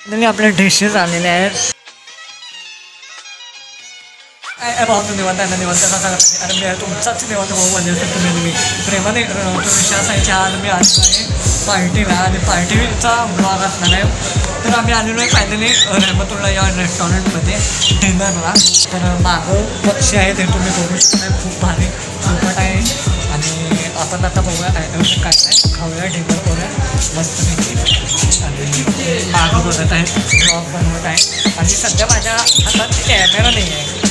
आणि आपल्या डिशेस आलेले आहेत. भाऊ तू निवांत आहे ना? निवांत का सांगा. आणि मी तुमचाच निवांत भाऊ म्हणजे तुम्ही मी प्रेमाने विश्वासायच्या आज मी आलेलो आहे पार्टीला आणि पार्टीचा ब्लॉग असणार आहे. तर आम्ही आलेलो आहे फायनली रहमतुल्ला या रेस्टॉरंटमध्ये डिनरला. तर मागं पक्षी आहे ते तुम्ही बघू शकता. खूप भारी चौकट आहे. आणि आपण आता बघूया काय काय खाऊया डिनर करूया मस्तपैकी. आणि मागं बघत आहे ब्लॉग बनवत आहे. आणि सध्या माझ्या हातात कॅमेरा नाही आहे,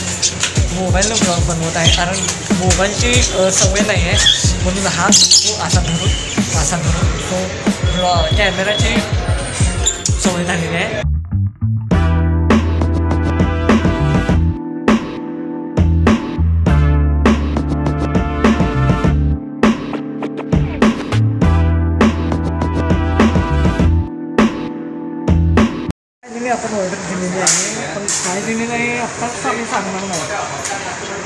मोबाईलनं ब्लॉग बनवत आहे कारण मोबाईलची सवय नाही आहे. म्हणून हा तो असा धरून तो कॅमेराची सवय झालेली आहे. आपण ऑर्डर दिलेली आहे पण काय दिलेलं आहे आत्ताच आम्ही सांगणार नाही.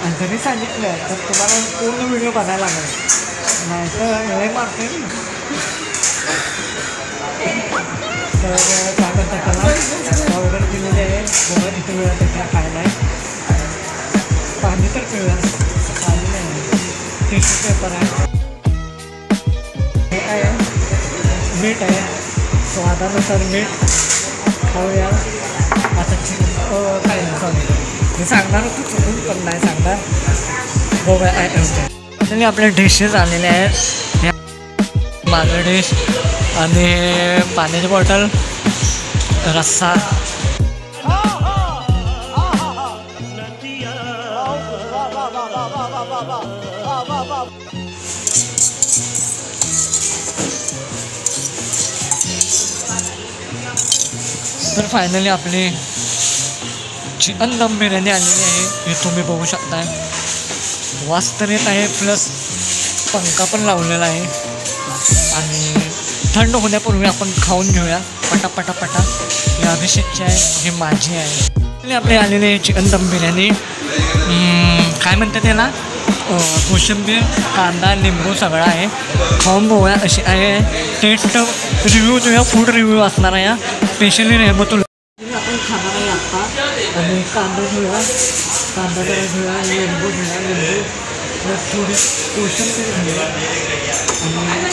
आणि जरी सांगितलं तर तुम्हाला पूर्ण व्हिडिओ बघायला लागेल, नाही तर वेळ मारते. तर काय म्हणतात त्याला ऑर्डर दिलेली आहे. बघा इथे वेळा त्याला काय नाही पाणी तर पिळलं पाणी नाही. टिश्यू पेपर आहे, हे आहे मीठ आहे स्वादानुसार मीठ. खाऊया आता काय नाही सॉरी मी सांगणार होतो चुकून पण नाही सांगणार. बघूया आणि आपल्या डिशेस आलेल्या आहेत. माझं डिश आणि पाण्याची बॉटल, रस्सा. तर फायनली आपली चिकन दम बिर्याणी आलेली आहे. हे तुम्ही बघू शकताय. वास तर येत आहे प्लस पंखा पण लावलेला आहे. आणि थंड होण्यापूर्वी आपण खाऊन घेऊया पटापटापटा. ही अभिषेकची आहे, ही माझी आहे. आपली आलेली आहे चिकन दम बिर्याणी. काय म्हणतात त्याला कोशिंबीर कांदा लिंबू सगळं आहे. खाऊन बघूया अशी आहे. टेस्ट रिव्ह्यू जो फूड रिव्ह्यू असणार आहे स्पेशली रहमतुल्ला. आपण खाणार आहे आत्ता. आणि कांदा घेऊया, कांदा जरा घेऊया, लिंबू घेऊया, लिंबू थोडी कोशिंबीर घेऊया आणि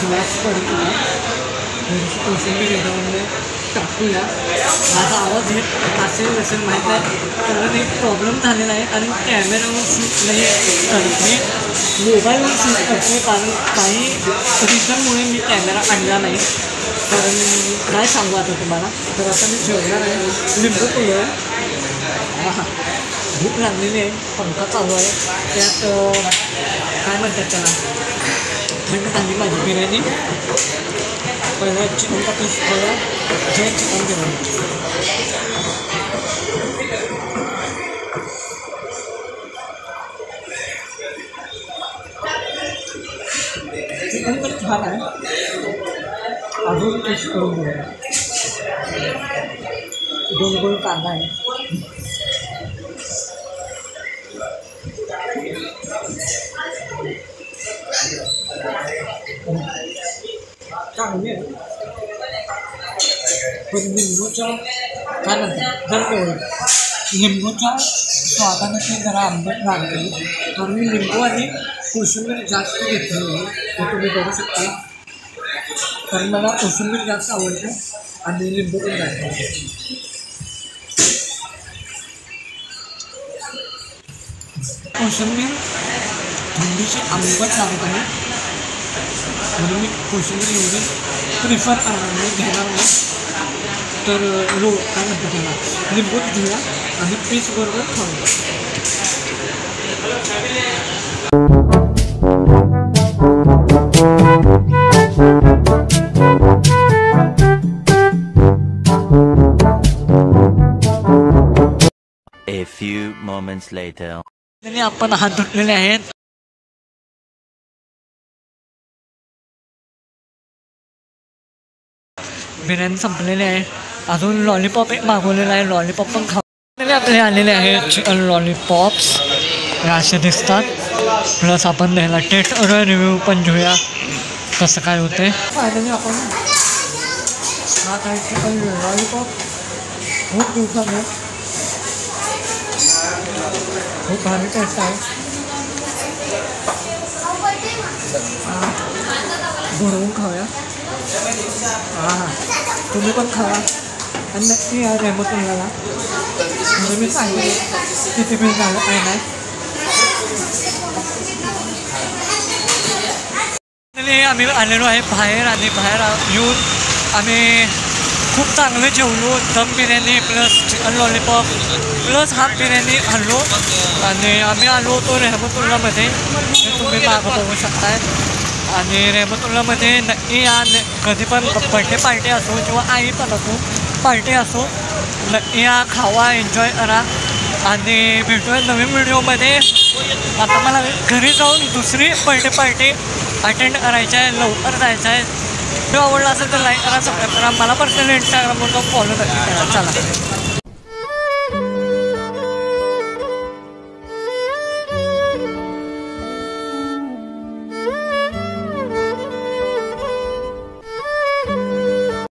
ग्लास पडतो थोडीशी कोशिंबीर याच्यामध्ये टाकूया. माझा आवाज येत असेल माहीत आहे कारण एक प्रॉब्लेम झालेला आहे. आणि कॅमेरावर शूट नाही करत मी, मोबाईलवर शूट करतो कारण काही रिझनमुळे मी कॅमेरा आणला नाही. कारण काय सांगू आता तुम्हाला. तर आता मी जेवणार आहे. लिंबू पिळूया. हां भूक लागलेली आहे, पंखा चालू आहे. त्यात काय म्हणतात त्याला थंड झाली माझी बिर्याणी. पहिला चिकनचा पीस खाऊया. हे चिकन बिर्याणी चिकन तर छान आहे. अजून टेस्ट करून घेऊया. गोल गोल कांदा आहे. चांगली आहे पण लिंबूच्या काय म्हणतात जर लिंबूच्या स्वादाने ते जरा आंबट लागले तर मी लिंबू आणि कोशिंबीर जास्त घेतली आहे. ते तुम्ही बघू शकता. कारण मला कोशिंबीर जास्त आवडते आणि लिंबू पण जास्त आवडते. कोशिंबीर थंडीची आंबट लागत आहे म्हणून मी कोशिंबीर एवढी प्रिफर करणार नाही, घेणार नाही. तर काय म्हणतो त्याला लिंबूच घेऊया आणि पीस बरोबर खाऊया. A few moments later. आपण हात धुतलेले आहेत. बिर्याणी संपलेली आहे. अजून लॉलीपॉप एक मागवलेला आहे. लॉलीपॉप पण खाऊ आपले आलेले आहेत. चिकन लॉलीपॉप्स असे दिसतात. प्लस आपण द्यायला टेस्ट रिव्ह्यू पण घेऊया कसं काय होते. फायनली आपण हा काय चिकन लॉलीपॉप खूप दिवसाने खूप भारी टेस्ट आहे. भरवून खाऊया. हां तुम्ही पण खावा आणि नक्की या रेमोटुल्लाला. म्हणजे मी सांगितलं किती बिल झालं काय नाही. आम्ही आलेलो आहे बाहेर आणि बाहेर येऊन आम्ही खूप चांगलं जेवलो. दम biryani plus chicken lollipop plus half biryani खाल्लो आणि आम्ही आलो होतो रेहमतुल्लामध्ये. हे तुम्ही मागं बघू शकताय. आणि रेहमतुल्लामध्ये नक्की या. कधी पण बर्थडे पार्टी असो किंवा आई पण असो पार्टी असो नक्की या, खावा, एन्जॉय करा. आणि भेटूया नवीन व्हिडिओमध्ये. आता मला घरी जाऊन दुसरी बर्थडे पार्टी अटेंड करायची आहे. लवकर जायचं आहे. व्हिडिओ आवडला असेल तर लाईक करा, सबस्क्राईब करा. मला पर्सनली इंस्टाग्रामवर जाऊन फॉलो करा. चला.